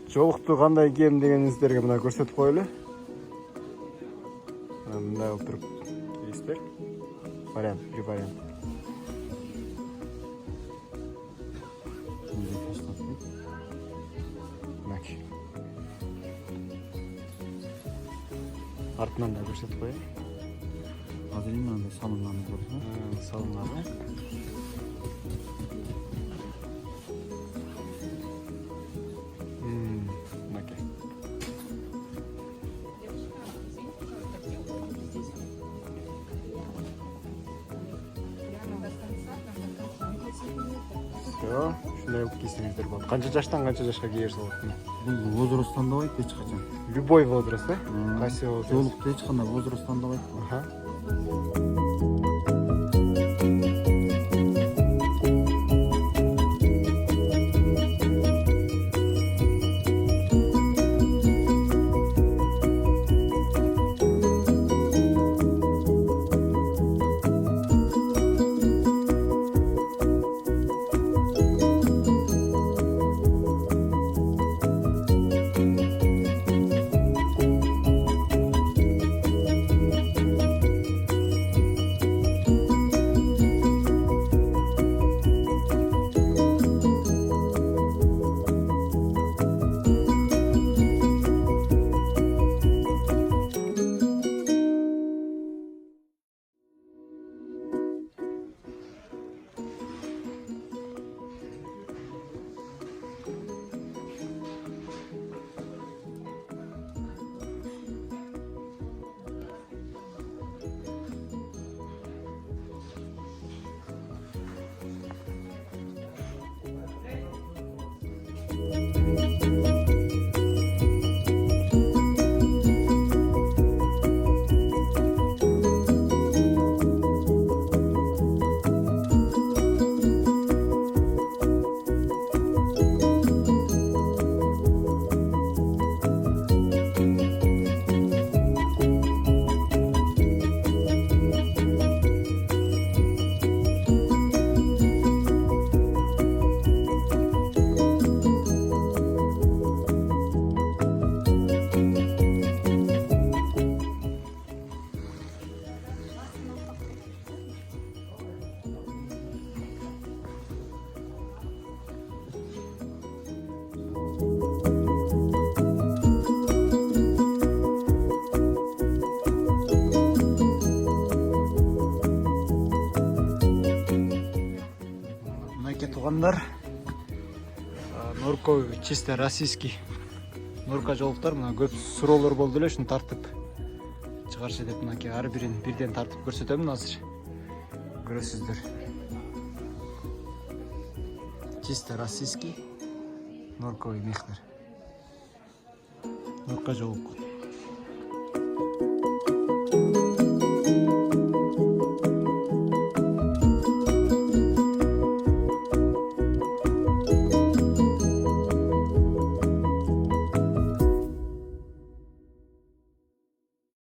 Жолукту кандай кийем дегениңиздерге мына көрсөтүп коелу. Мындай болуп туруп кийсиздер. Вариант, бир вариант. Артынан да көрсөтүп коеюн. Азыр эми андай салынган болсо. Салынган. Мынакей. Всё, ушундай болуп кийсеңиздер болот. Канча жаштан канча жашка кийерсе болот? Бул возраст тандабайт эч качан. Любой возраст, э? Кайсы возраст? Жолукту эч кандай возраст тандабайт. Тугандар, Норко чисто российский Норка жолуктар мына көп суроолор болду эле, ушуну тартып чыгарышы деп мынакей ар бирин бирден тартып көрсөтөмүн азыр. Көрөсүздөр. Чисто российский норковый мехтер. Норка жолук.